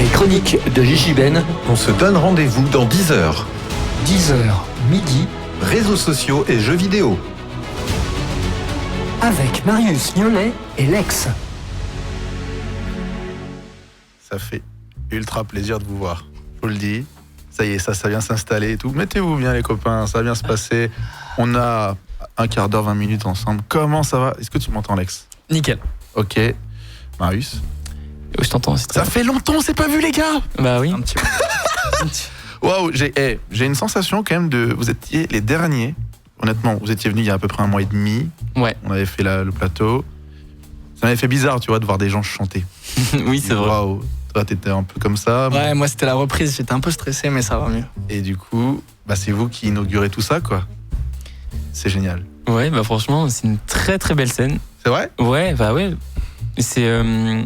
Les chroniques de Gigi Ben. On se donne rendez-vous dans 10 heures. 10h, midi, Réseaux sociaux et jeux vidéo. avec Marius Niolet et Lex. Ça fait ultra plaisir de vous voir. Je vous le dis. Ça y est, ça vient s'installer et tout. Mettez-vous bien les copains, ça va bien se passer. On a un quart d'heure, 20 minutes ensemble. Comment ça va? Est-ce que tu m'entends, Lex? Nickel. Ok. Marius? Je t'entends aussi. Ça fait longtemps, on s'est pas vu les gars. Bah oui. Un petit peu. Waouh, j'ai une sensation quand même de... Vous étiez les derniers. Honnêtement, vous étiez venus il y a à peu près 1 mois et demi. Ouais. On avait fait le plateau. Ça m'avait fait bizarre, tu vois, de voir des gens chanter. Oui, c'est vrai. Waouh. Toi, t'étais un peu comme ça. Ouais, moi c'était la reprise, j'étais un peu stressé, mais ça va mieux. Et du coup, c'est vous qui inaugurez tout ça, quoi. C'est génial. Ouais, bah franchement, c'est une très très belle scène. C'est vrai? Ouais, bah ouais. C'est. Mais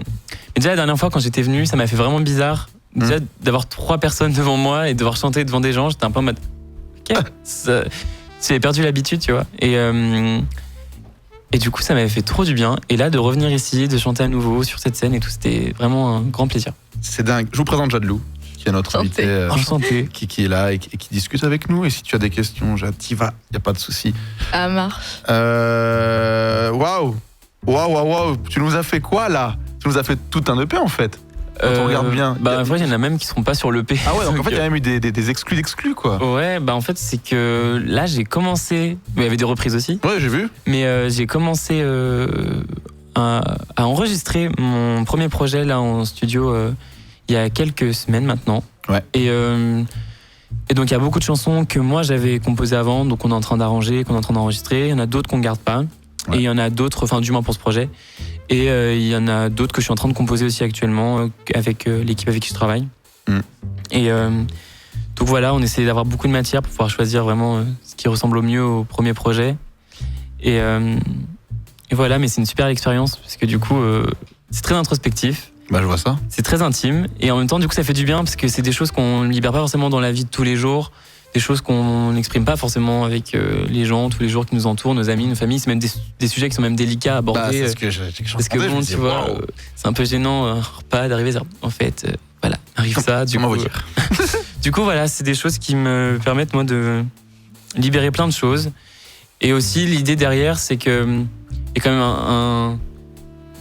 déjà la dernière fois quand j'étais venu, ça m'a fait vraiment bizarre. Déjà d'avoir 3 personnes devant moi et devoir chanter devant des gens, j'étais un peu en mode. Ok. J'avais perdu l'habitude, tu vois. Et du coup, ça m'avait fait trop du bien. Et là, de revenir ici, de chanter à nouveau sur cette scène et tout, c'était vraiment un grand plaisir. C'est dingue. Je vous présente Jadlou, qui est notre invité, Enchanté. qui est là et qui discute avec nous. Et si tu as des questions, Jade, t'y vas, il n'y a pas de souci. Ça marche. Waouh. Tu nous as fait quoi là? Tu nous as fait tout un EP en fait. Quand on regarde bien. Bah, en fait, il y en a même qui seront pas sur l'EP. Ah ouais, donc en fait, il y a même eu des exclus d'exclus, quoi. Ouais, bah en fait, c'est que là, j'ai commencé. Mais il y avait des reprises aussi. Ouais, j'ai vu. Mais j'ai commencé à enregistrer mon premier projet là en studio il y a quelques semaines maintenant. Ouais. Et donc, il y a beaucoup de chansons que moi j'avais composées avant, donc on est en train d'arranger, qu'on est en train d'enregistrer. Il y en a d'autres qu'on ne garde pas. Ouais. Et il y en a d'autres, enfin, du moins pour ce projet. Et il y en a d'autres que je suis en train de composer aussi actuellement avec l'équipe avec qui je travaille. Et donc voilà, on essaie d'avoir beaucoup de matière pour pouvoir choisir vraiment ce qui ressemble au mieux au premier projet. Et voilà, mais c'est une super expérience parce que du coup, c'est très introspectif. Bah, je vois ça. C'est très intime et en même temps, du coup, ça fait du bien parce que c'est des choses qu'on ne libère pas forcément dans la vie de tous les jours. Des choses qu'on n'exprime pas forcément avec les gens tous les jours qui nous entourent, nos amis, nos familles. C'est même des sujets qui sont même délicats à aborder. Bah, c'est ce que parce que bon, tu vois, c'est un peu gênant un repas d'arriver. En fait, voilà, arrive ça. Comment vous dire? Du coup, voilà, c'est des choses qui me permettent moi de libérer plein de choses. Et aussi, l'idée derrière, c'est que il y a quand même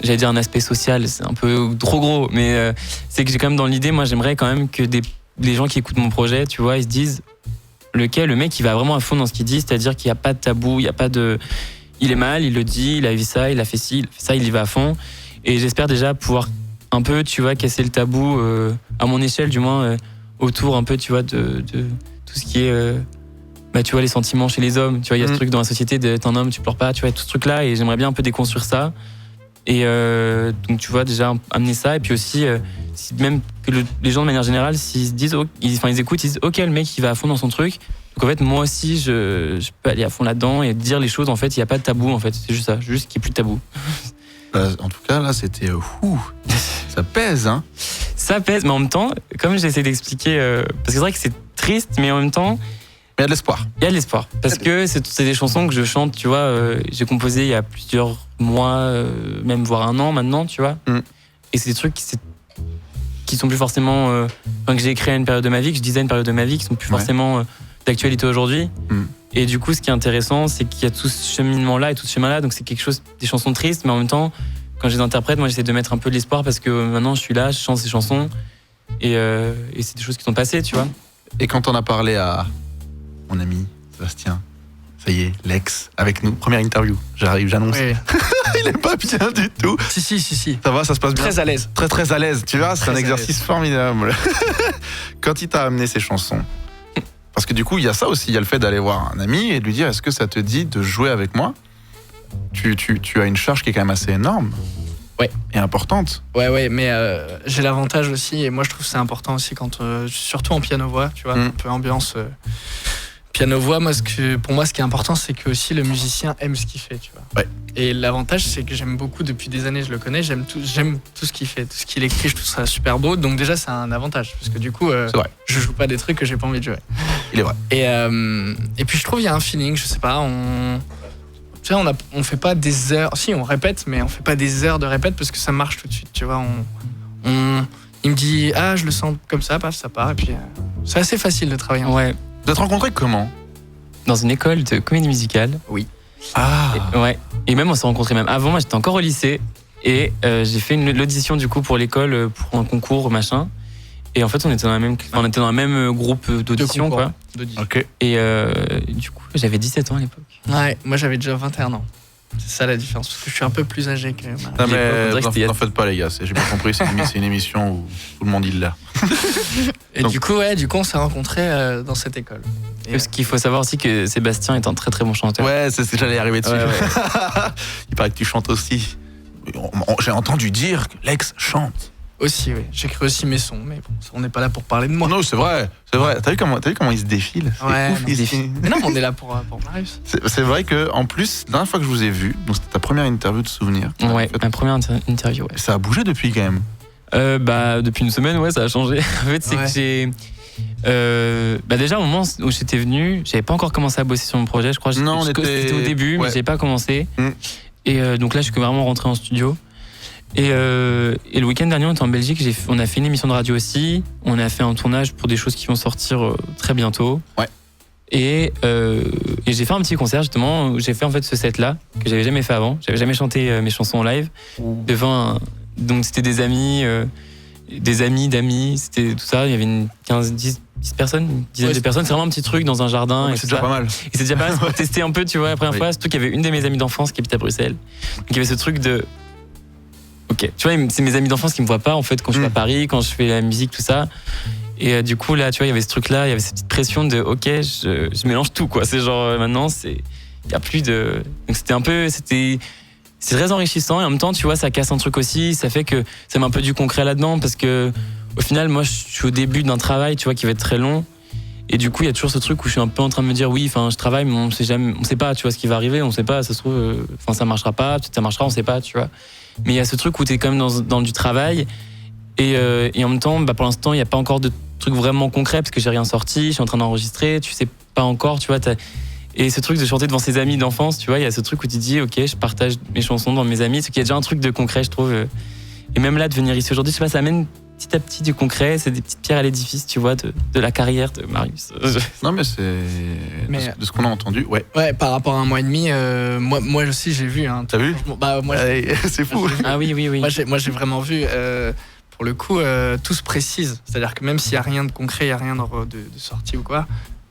j'allais dire un aspect social. C'est un peu trop gros, mais c'est que j'ai quand même dans l'idée, moi, j'aimerais quand même que les gens qui écoutent mon projet, tu vois, ils se disent. Le mec, il va vraiment à fond dans ce qu'il dit, c'est-à-dire qu'il n'y a pas de tabou, il n'y a pas de... Il est mal, il le dit, il a vu ça, il a fait ci, il a fait ça, il y va à fond. Et j'espère déjà pouvoir un peu, tu vois, casser le tabou, à mon échelle du moins, autour un peu, tu vois, de tout ce qui est... tu vois, les sentiments chez les hommes. Tu vois, il y a ce truc dans la société d'être un homme, tu pleures pas, tu vois, tout ce truc-là. Et j'aimerais bien un peu déconstruire ça. Et donc, tu vois, déjà amener ça. Et puis aussi, même que les gens de manière générale, s'ils se disent, ils écoutent, ils disent, ok, le mec, il va à fond dans son truc. Donc en fait, moi aussi, je peux aller à fond là-dedans et dire les choses. En fait, il n'y a pas de tabou. En fait, c'est juste ça, juste qu'il n'y ait plus de tabou. En tout cas, là, c'était ça pèse, hein. Ça pèse, mais en même temps, comme j'essaie d'expliquer, parce que c'est vrai que c'est triste, mais en même temps. Mais il y a de l'espoir. Il y a de l'espoir. Parce que c'est des chansons que je chante, tu vois, j'ai composé il y a plusieurs mois, même voire 1 an maintenant, tu vois. Et c'est des trucs qui sont plus forcément. Que j'ai écrit à une période de ma vie, que je disais à une période de ma vie, qui sont plus forcément d'actualité aujourd'hui. Et du coup, ce qui est intéressant, c'est qu'il y a tout ce cheminement-là et tout ce chemin-là. Donc c'est quelque chose, des chansons tristes, mais en même temps, quand je les interprète, moi j'essaie de mettre un peu de l'espoir parce que maintenant je suis là, je chante ces chansons. Et c'est des choses qui sont passées, tu vois. Et quand on a parlé à mon ami Sébastien, ça y est, Lex, avec nous, première interview, j'arrive, j'annonce. Oui. Il est pas bien du tout. Si. Ça va, ça se passe bien? Très à l'aise. Très à l'aise, tu vois, c'est un exercice formidable. Quand il t'a amené ces chansons, parce que du coup, il y a ça aussi, il y a le fait d'aller voir un ami et de lui dire, est-ce que ça te dit de jouer avec moi? Tu as une charge qui est quand même assez énorme. Ouais. Et importante. Ouais, mais j'ai l'avantage aussi, et moi je trouve que c'est important aussi, quand surtout en piano-voix, tu vois, un peu ambiance piano-voix. Pour moi, ce qui est important, c'est que aussi le musicien aime ce qu'il fait, tu vois. Ouais. Et l'avantage, c'est que j'aime beaucoup, depuis des années, je le connais, j'aime tout ce qu'il fait, tout ce qu'il écrit, je trouve ça super beau. Donc déjà, c'est un avantage, parce que du coup, je joue pas des trucs que j'ai pas envie de jouer. Il est vrai. Et puis je trouve il y a un feeling, je sais pas, tu sais, on fait pas des heures, si on répète, mais on fait pas des heures de répète parce que ça marche tout de suite, tu vois. Il Il me dit je le sens comme ça, paf, ça part. Et puis c'est assez facile de travailler. Ouais, Vous êtes rencontrés comment? dans une école de comédie musicale. Ah. Ouais. Et même on s'est rencontrés même avant. Moi j'étais encore au lycée et j'ai fait l'audition du coup pour l'école pour un concours machin. Et en fait on était dans le même groupe d'audition quoi. Ok. Et du coup j'avais 17 ans à l'époque. Ouais, moi j'avais déjà 21 ans. C'est ça la différence, parce que je suis un peu plus âgé que Non on mais dirait que c'était il y a- n'en faites pas les gars, j'ai bien compris, c'est une émission où tout le monde il l'a. Et Donc- du coup on s'est rencontrés dans cette école. Et, Parce qu'il faut savoir aussi que Sébastien est un très très bon chanteur. Ouais, c'est ce que j'allais y arriver dessus. Ouais, Il paraît que tu chantes aussi. J'ai entendu dire que Lex chante. aussi, oui. J'écris aussi mes sons, mais bon, on n'est pas là pour parler de moi. Non, c'est vrai. T'as vu comment il se défile? C'est Ouais, ouf, non, il se- Mais non, on est là pour Marius. C'est vrai que en plus, la dernière fois que je vous ai vu, donc c'était ta première interview de souvenir. Ouais, ma première interview, ouais. Ça a bougé depuis quand même. Depuis une semaine, ouais, ça a changé. En fait, c'est Ouais. que j'ai. Déjà, au moment où j'étais venu, j'avais pas encore commencé à bosser sur mon projet, je crois. Non, on était- C'était au début, ouais. mais j'avais pas commencé. Mm. Et donc là, je suis vraiment rentré en studio. Et le week-end dernier, on était en Belgique, on a fait une émission de radio aussi. On a fait un tournage pour des choses qui vont sortir très bientôt. Ouais. Et j'ai fait un petit concert justement où j'ai fait en fait ce set-là que j'avais jamais fait avant. J'avais jamais chanté mes chansons en live devant donc c'était des amis, d'amis, c'était tout ça. Il y avait une 10 personnes, une dizaine Ouais, de personnes. C'est vraiment un petit truc dans un jardin. Et C'est tout déjà ça. pas mal. Et c'est déjà pas mal pour tester un peu, tu vois, la première Oui. fois. Surtout qu'il y avait une de mes amies d'enfance qui habite à Bruxelles. Donc il y avait ce truc de. Ok, tu vois, c'est mes amis d'enfance qui me voient pas en fait quand je suis à Paris, quand je fais la musique, tout ça. Et du coup, là, tu vois, il y avait ce truc-là, il y avait cette petite pression de ok, je mélange tout, quoi. C'est genre maintenant, il n'y a plus de. Donc c'est très enrichissant et en même temps, tu vois, ça casse un truc aussi. Ça fait que ça met un peu du concret là-dedans parce que au final, moi, je suis au début d'un travail, tu vois, qui va être très long. Et du coup, il y a toujours ce truc où je suis un peu en train de me dire oui, enfin, je travaille, mais on sait pas, tu vois, ce qui va arriver, on sait pas, ça se trouve, ça marchera pas, peut-être ça marchera, on sait pas, tu vois. Mais il y a ce truc où t'es quand même dans du travail et en même temps, pour l'instant, il n'y a pas encore de truc vraiment concret parce que j'ai rien sorti, je suis en train d'enregistrer, tu sais pas encore, tu vois. Et ce truc de chanter devant ses amis d'enfance, tu vois, il y a ce truc où tu te dis ok, je partage mes chansons dans mes amis, c'est qu'il y a déjà un truc de concret, je trouve. Et même là, de venir ici aujourd'hui, je sais pas, ça amène petit à petit du concret, c'est des petites pierres à l'édifice, tu vois, de la carrière de Marius. Non, mais c'est. Mais- De ce qu'on a entendu, ouais. Ouais, par rapport à un mois et demi, moi aussi j'ai vu. Hein, T'as vu? Bah, moi, C'est fou. Ah oui. moi, j'ai vraiment vu. Pour le coup, tout se précise. C'est-à-dire que même s'il n'y a rien de concret, il n'y a rien de sorti ou quoi,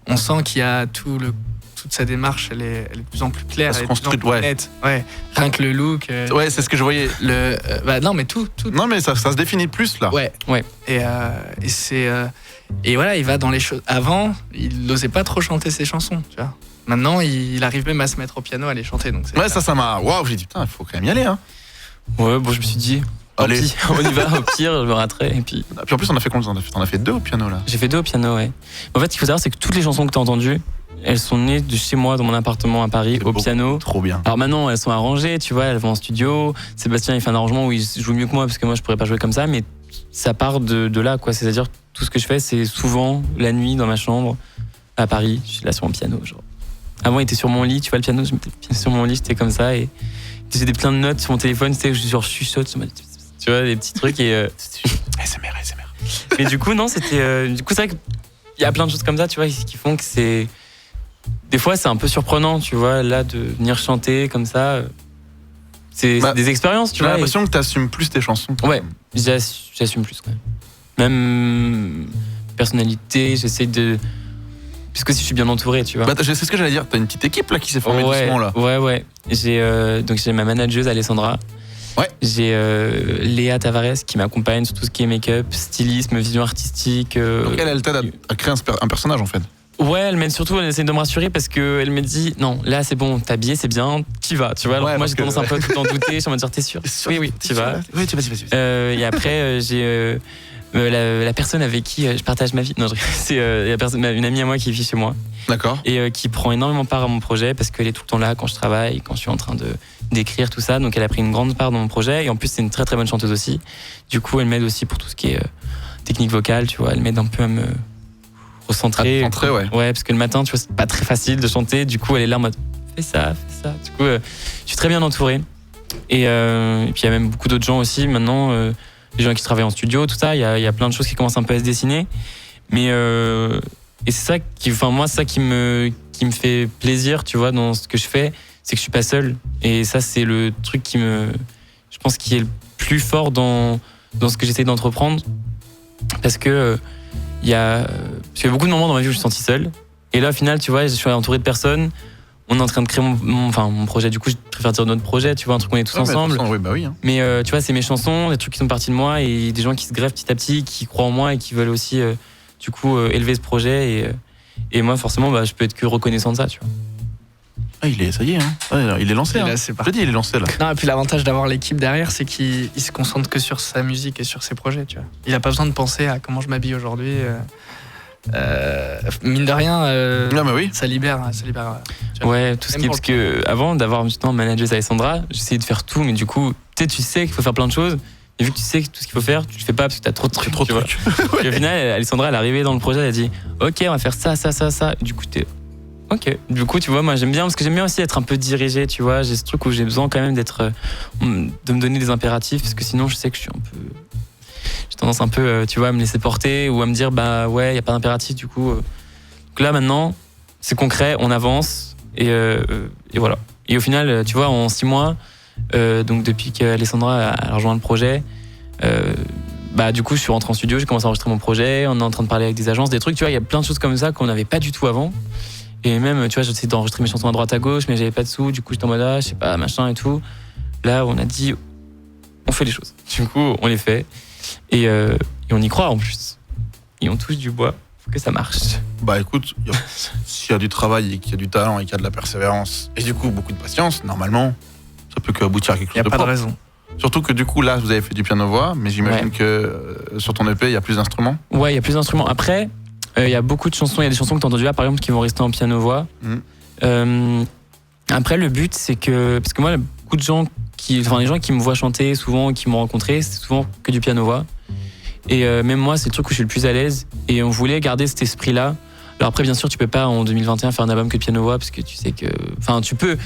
on sent qu'il y a toute sa démarche, elle est de plus en plus claire, Elle se elle est de plus en construit, plus ouais. nette. Ouais. Rien que le look. Ouais, c'est ce que je voyais. Non, mais tout. Non, mais ça se définit plus là. Ouais. Et c'est. Et voilà, il va dans les choses. Avant, il n'osait pas trop chanter ses chansons, tu vois. Maintenant, il arrive même à se mettre au piano, à les chanter. Donc Ouais, ça m'a. Waouh, j'ai dit putain, il faut quand même y aller, hein. Ouais, bon, je me suis dit, tant Allez. pis, on y va, au pire, je me raterai. Et puis, Puis en plus, on a fait combien? T'en as fait 2 au piano là. j'ai fait 2 au piano, ouais. En fait, ce qu'il faut savoir, c'est que toutes les chansons que tu as entendues, elles sont nées de chez moi, dans mon appartement à Paris, au piano. Trop bien. Alors maintenant, elles sont arrangées, tu vois, elles vont en studio. Sébastien, il fait un arrangement où il joue mieux que moi, parce que moi, je pourrais pas jouer comme ça, mais ça part de là, quoi. C'est-à-dire, tout ce que je fais, c'est souvent la nuit dans ma chambre, à Paris. Je suis là sur mon piano, genre. Avant, il était sur mon lit, tu vois, le piano, je mettais le piano sur mon lit, j'étais comme ça, et j'ai des plein de notes sur mon téléphone, c'était genre, je chuchote, tu vois, des petits trucs, et. SMR. Mais du coup, non, c'était. Du coup, c'est vrai qu'il y a plein de choses comme ça, tu vois, qui font que c'est. Des fois, c'est un peu surprenant, tu vois, là, de venir chanter comme ça. C'est des expériences, tu J'ai vois. l'impression que t'assumes plus tes chansons. Ouais, j'assume plus, quand même. Même personnalité, j'essaie de. Parce que si je suis bien entouré, tu vois. Bah, c'est ce que j'allais dire. T'as une petite équipe là qui s'est formée doucement là. Ouais. Donc j'ai ma manageuse Alessandra. Ouais. J'ai Léa Tavares qui m'accompagne sur tout ce qui est make-up, stylisme, vision artistique. Donc elle t'aide à créer un personnage en fait. Ouais, elle m'aide surtout, elle essaie de me rassurer parce qu'elle me dit non, là c'est bon, t'es habillé, c'est bien, t'y vas, tu vois. Alors Ouais, moi parce j'ai que- tendance un peu à tout en douter, je suis en mode dire t'es sûr. Oui, t'y vas. Oui, tu vas. Et après, j'ai la personne avec qui je partage ma vie. Non, c'est une amie à moi qui vit chez moi D'accord. et qui prend énormément part à mon projet parce qu'elle est tout le temps là quand je travaille, quand je suis en train d'écrire tout ça. Donc elle a pris une grande part dans mon projet et en plus c'est une très très bonne chanteuse aussi. Du coup, elle m'aide aussi pour tout ce qui est technique vocale, tu vois. Elle m'aide un peu à me recentrer. Ouais. Ouais, parce que le matin, tu vois, c'est pas très facile de chanter. Du coup, elle est là en mode fais ça. Du coup, je suis très bien entouré. Et puis il y a même beaucoup d'autres gens aussi maintenant. les gens qui travaillent en studio, tout ça. Il y a plein de choses qui commencent un peu à se dessiner. Mais et c'est ça moi, c'est ça qui me fait plaisir, tu vois, dans ce que je fais, c'est que je suis pas seul. Et ça, c'est le truc je pense, qui est le plus fort dans ce que j'essaie d'entreprendre, parce que il y a beaucoup de moments dans ma vie où je suis senti seul. Et là, au final, tu vois, je suis entouré de personnes. On est en train de créer mon projet. Du coup, je préfère dire notre projet, tu vois, un truc qu'on est tous ensemble. Oui, bah oui. Hein. Mais tu vois, c'est mes chansons, des trucs qui sont partis de moi et des gens qui se greffent petit à petit, qui croient en moi et qui veulent aussi, du coup, élever ce projet. Et moi, forcément, bah, je peux être que reconnaissant de ça, tu vois. Ah, ça y est, hein. Ouais, il est lancé. Et là, Hein. c'est Je parti. te dis, il est lancé là. Non, et puis l'avantage d'avoir l'équipe derrière, c'est qu'il se concentre que sur sa musique et sur ses projets, tu vois. Il a pas besoin de penser à comment je m'habille aujourd'hui. Mine de rien, Non, mais oui. ça libère. Tu vois. Ouais, tout ce qui est. Parce que avant d'avoir justement managé Alessandra, j'essayais de faire tout, mais du coup, tu sais qu'il faut faire plein de choses. Et vu que tu sais tout ce qu'il faut faire, tu le fais pas parce que t'as trop de trucs. Trop de tu vois. trucs. Et au final, Alessandra, elle est arrivée dans le projet, elle a dit ok, on va faire ça. Et du coup, ok. Du coup, tu vois, moi j'aime bien, parce que j'aime bien aussi être un peu dirigé, tu vois. J'ai ce truc où j'ai besoin quand même de me donner des impératifs, parce que sinon je sais que j'ai tendance un peu, tu vois, à me laisser porter ou à me dire bah ouais, y a pas d'impératif du coup. Donc là maintenant, c'est concret, on avance et voilà. Et au final, tu vois, en 6 mois, donc depuis qu'Alessandra a rejoint le projet, bah du coup je suis rentré en studio, j'ai commencé à enregistrer mon projet, on est en train de parler avec des agences, des trucs, tu vois, il y a plein de choses comme ça qu'on n'avait pas du tout avant. Et même, tu vois, j'essayais d'enregistrer mes chansons à droite à gauche, mais j'avais pas de sous, du coup j'étais en mode je sais pas, machin et tout. Là, on a dit, on fait les choses. Du coup, on les fait. Et on y croit en plus. Et on touche du bois, faut que ça marche. Bah écoute, s'il y a du travail et qu'il y a du talent et qu'il y a de la persévérance et du coup beaucoup de patience, normalement, ça peut qu'aboutir à quelque chose Il n'y a de pas de propre. raison. Surtout que du coup, là, vous avez fait du piano-voix, mais j'imagine que sur ton EP, il y a plus d'instruments. Ouais, il y a plus d'instruments. Après, il y a beaucoup de chansons, il y a des chansons que tu as entendues là, par exemple, qui vont rester en piano-voix. Après, le but, c'est que... Parce que moi, beaucoup de gens les gens qui me voient chanter souvent, qui m'ont rencontré, c'est souvent que du piano-voix. Et même moi, c'est le truc où je suis le plus à l'aise. Et on voulait garder cet esprit-là. Alors après, bien sûr, tu peux pas en 2021 faire un album que de piano-voix, parce que tu sais que... Enfin, tu peux...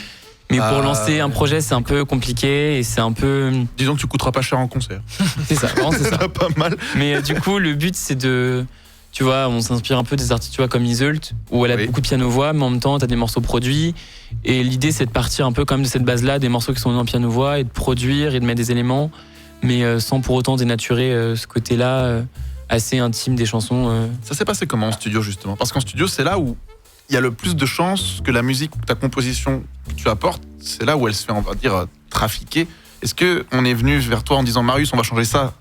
Mais pour lancer un projet, c'est un peu compliqué et c'est un peu... Disons que tu coûteras pas cher en concert. C'est ça, vraiment, c'est ça. Pas mal. Mais du coup, le but, c'est de... Tu vois, on s'inspire un peu des artistes, tu vois, comme Iseult, où elle a beaucoup de piano-voix, mais en même temps, t'as des morceaux produits. Et l'idée, c'est de partir un peu quand même de cette base-là, des morceaux qui sont en piano-voix, et de produire et de mettre des éléments, mais sans pour autant dénaturer ce côté-là assez intime des chansons. Ça s'est passé comment en studio, justement? Parce qu'en studio, c'est là où il y a le plus de chances que la musique ou ta composition que tu apportes, c'est là où elle se fait, on va dire, trafiquer. Est-ce qu'on est venu vers toi en disant Marius, on va changer ça,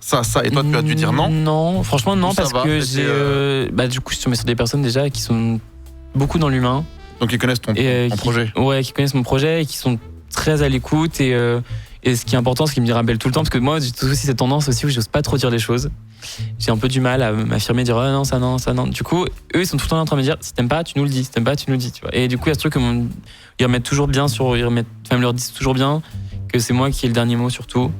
et toi tu as dû dire non? Non, franchement non, Ça parce va, que c'était, du coup je suis tombé sur des personnes déjà qui sont beaucoup dans l'humain. Donc ils connaissent ton projet. Ouais, qui connaissent mon projet et qui sont très à l'écoute et ce qui est important, ce qui me rappelle tout le temps, parce que moi j'ai aussi cette tendance aussi où j'ose pas trop dire les choses. J'ai un peu du mal à m'affirmer, dire non, ça non. Du coup, eux ils sont tout le temps en train de me dire si t'aimes pas, tu nous le dis, si t'aimes pas, tu nous le dis, tu vois. Et du coup, il y a ce truc ils remettent toujours bien ils me leur disent toujours bien que c'est moi qui ai le dernier mot surtout.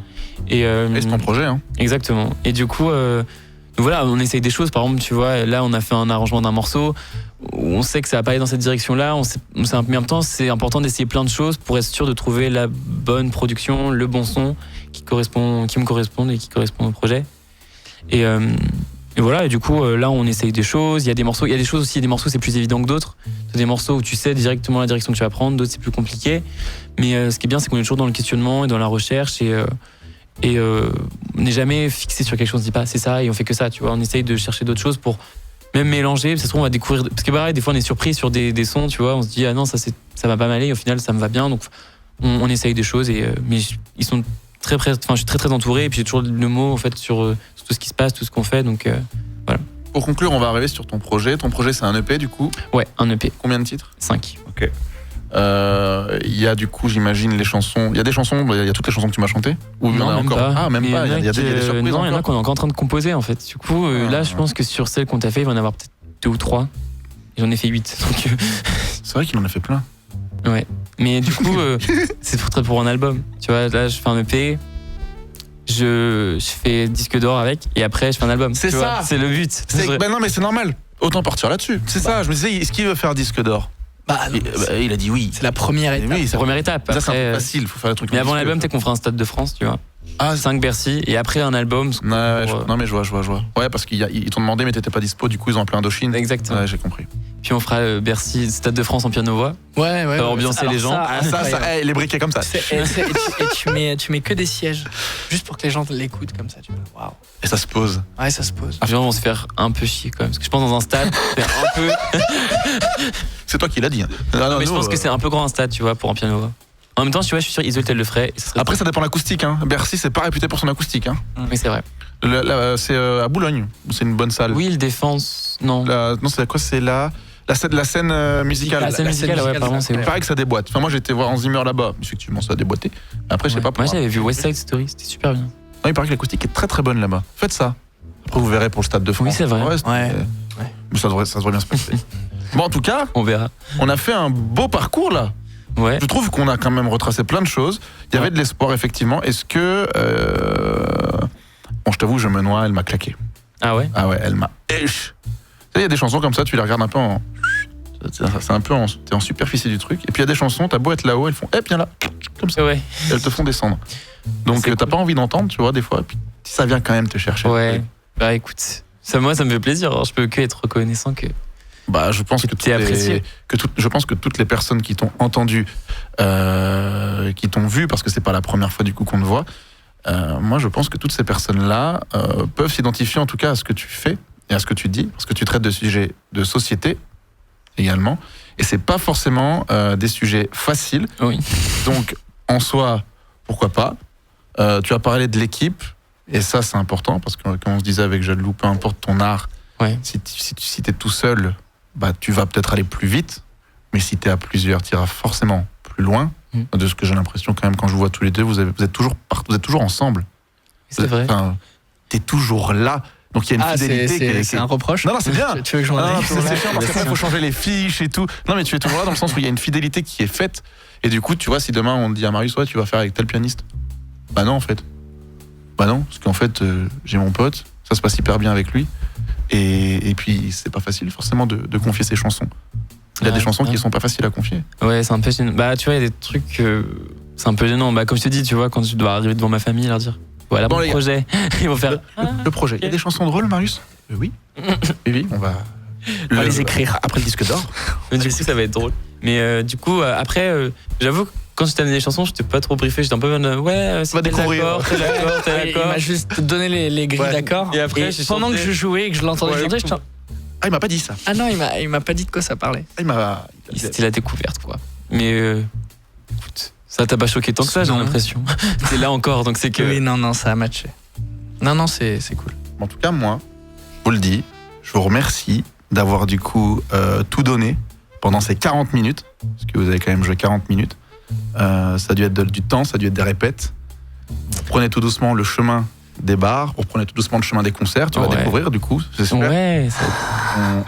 Et c'est ton projet, hein. Exactement. Et du coup, voilà, on essaye des choses. Par exemple, tu vois, là, on a fait un arrangement d'un morceau où on sait que ça va pas aller dans cette direction-là. Mais en même temps, c'est important d'essayer plein de choses pour être sûr de trouver la bonne production, le bon son qui me correspond et qui correspond au projet. Et voilà, et du coup, là, on essaye des choses. Il y a des choses aussi, des morceaux, c'est plus évident que d'autres. C'est des morceaux où tu sais directement la direction que tu vas prendre, d'autres, c'est plus compliqué. Mais ce qui est bien, c'est qu'on est toujours dans le questionnement et dans la recherche et on n'est jamais fixé sur quelque chose, on se dit pas c'est ça et on fait que ça, tu vois. On essaye de chercher d'autres choses pour même mélanger. Ça se trouve, on va découvrir. Parce que pareil, des fois, on est surpris sur des sons, tu vois. On se dit, ah non, ça va pas m'aller. Au final, ça me va bien. Donc, on essaye des choses. Mais ils sont je suis très, très entouré. Et puis, j'ai toujours le mot, en fait, sur tout ce qui se passe, tout ce qu'on fait. Donc, voilà. Pour conclure, on va arriver sur ton projet. Ton projet, c'est un EP, du coup. Ouais, un EP. Combien de titres? 5. Ok. Il y a du coup, j'imagine, les chansons. Il y a des chansons, il y a toutes les chansons que tu m'as chantées? Ou il y en a encore? Pas. Ah, même mais pas. Il y a des surprises. Non, il y en a encore. qu'on est encore en train de composer, en fait. Du coup, là, je pense que sur celles qu'on t'a fait, il va y en avoir peut-être 2 ou 3. J'en ai fait 8. Donc, c'est vrai qu'il en a fait plein. Ouais. Mais du coup, c'est pour un album. Tu vois, là, je fais un EP. Je fais disque d'or avec. Et après, je fais un album. C'est tu ça. vois, c'est le but. Ben non, mais c'est normal. Autant partir là-dessus. C'est ça. Je me disais, est-ce qu'il veut faire disque d'or? Il a dit oui. C'est la première étape. Oui, C'est la première étape. Ça, c'est un Après, peu facile. Il faut faire le truc. mais avant l'album, peut-être qu'on fera un Stade de France, tu vois. Ah, 5 Bercy, et après un album. non mais je vois. Ouais, parce qu'ils t'ont demandé mais t'étais pas dispo, du coup ils ont appelé Indochine. Exactement. Ouais, j'ai compris. Puis on fera Bercy, Stade de France en piano-voix. Ouais. Ça va ambiancer Alors les gens. Les briquets comme ça. Et tu mets que des sièges, juste pour que les gens l'écoutent comme ça. Tu vois. Waouh. Et ça se pose. Ouais, ça se pose. Les gens vont se faire un peu chier quand même. Parce que je pense dans un stade, c'est un peu. C'est toi qui l'as dit. Hein. Mais je pense que c'est un peu grand un stade, tu vois, pour un piano-voix. En même temps, tu vois, je suis sûr Isotel le ferait. Et ça serait Après, ça dépend de l'acoustique. Hein. Bercy, c'est pas réputé pour son acoustique. Hein. Oui, c'est vrai. C'est à Boulogne. C'est une bonne salle. Oui, le défense. Non. Non, c'est quoi? C'est la scène musicale. La scène musicale, ouais, pardon, c'est Il ouf. paraît que ça déboîte. Enfin, moi, j'étais voir en Zimmer là-bas. Effectivement, ça a déboîté. Après, je sais pas Moi, pourquoi. j'avais vu West Side Story, c'était super bien. Non, il paraît que l'acoustique est très très bonne là-bas. Faites ça. Après, vous verrez pour le Stade de France. Oui, c'est vrai. Ouais. Mais ça devrait bien se passer. Bon, en tout cas, On verra. on a fait un beau parcours là. Ouais. Je trouve qu'on a quand même retracé plein de choses. Il y avait de l'espoir, effectivement. Est-ce que. Bon, je t'avoue, je me noie, elle m'a claqué. Ah ouais? Ah ouais, elle m'a. Tu sais, il y a des chansons comme ça, tu les regardes un peu en. C'est un peu en. T'es en superficie du truc. Et puis il y a des chansons, t'as beau être là-haut, elles font. Viens là. Comme ça. Ouais. Elles te font descendre. Donc C'est t'as cool. pas envie d'entendre, tu vois, des fois. Et puis ça vient quand même te chercher. Ouais. Bah écoute, moi ça me fait plaisir. Alors, je peux que être reconnaissant que. Bah, je pense que T'es apprécié. je pense que toutes les personnes qui t'ont entendu, qui t'ont vu, parce que c'est pas la première fois du coup qu'on te voit, moi je pense que toutes ces personnes-là peuvent s'identifier en tout cas à ce que tu fais et à ce que tu dis, parce que tu traites de sujets de société également, et c'est pas forcément des sujets faciles. Oui. Donc en soi, pourquoi pas. Tu as parlé de l'équipe, et ça c'est important, parce que comme on se disait avec Jadlou, peu importe ton art, Ouais. si t'es tout seul, bah, tu vas peut-être aller plus vite, mais si t'es à plusieurs, tu iras forcément plus loin. De ce que j'ai l'impression quand même quand je vous vois tous les deux, vous êtes toujours ensemble. C'est vrai. Enfin, t'es toujours là. Donc il y a une fidélité. c'est un reproche. Non, c'est bien. Tu veux que j'en Non, aille c'est chiant parce qu'après il faut changer les fiches et tout. Non, mais tu es toujours là dans le sens où il y a une fidélité qui est faite. Et du coup, tu vois, si demain on te dit à Marius, ouais, tu vas faire avec tel pianiste. Bah non, en fait. Bah non, parce qu'en fait, j'ai mon pote, ça se passe hyper bien avec lui. Et puis, c'est pas facile forcément de confier ses chansons. Il y a des chansons qui sont pas faciles à confier. Ouais, c'est un peu gênant. Bah, tu vois, il y a des trucs. C'est un peu gênant. Bah, comme je te dis, tu vois, quand je dois arriver devant ma famille et leur dire voilà Bon, mon les gars. projet, ils vont faire. Le projet. Il y a des chansons drôles, Marius? Oui. Oui, on va les écrire. après le disque d'or. Mais du coup, ça va être drôle. Mais du coup, après, j'avoue que quand je t'amenais des chansons, j'étais pas trop briefé. J'étais un peu ouais, c'est Va tel découvrir. accord, tel accord, tel Il accord. m'a juste donné les grilles Ouais. d'accords. Et après, j'ai pendant chanté. que je jouais et que je l'entendais Ouais. chanter, je suis Ah, il m'a pas dit ça. ah non, il m'a pas dit de quoi ça parlait. Ah, il m'a. C'était la découverte, quoi. Mais écoute, ça t'a pas choqué tant que ça, j'ai Non. l'impression. T'es là encore, donc c'est que. Oui, non, ça a matché. Non, c'est cool. En tout cas, moi, je vous le dis, je vous remercie d'avoir du coup tout donné pendant ces 40 minutes, parce que vous avez quand même joué 40 minutes. Ça a dû être du temps, ça a dû être des répètes. Vous prenez tout doucement le chemin des bars, vous prenez tout doucement le chemin des concerts, tu vas Ouais. découvrir du coup, c'est super. Ouais,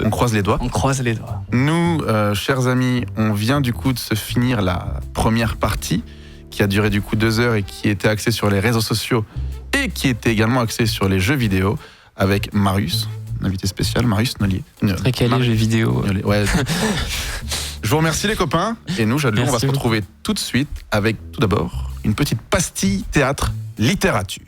On croise les doigts. On croise les doigts. Nous, chers amis, on vient du coup de se finir la première partie qui a duré du coup 2 heures et qui était axée sur les réseaux sociaux et qui était également axée sur les jeux vidéo avec Marius, un invité spécial, Marius Nollier. très calé, jeux vidéo. Nollier, ouais. Je vous remercie les copains et nous, Jadlou, on va Merci se beaucoup. retrouver tout de suite avec tout d'abord une petite pastille théâtre littérature.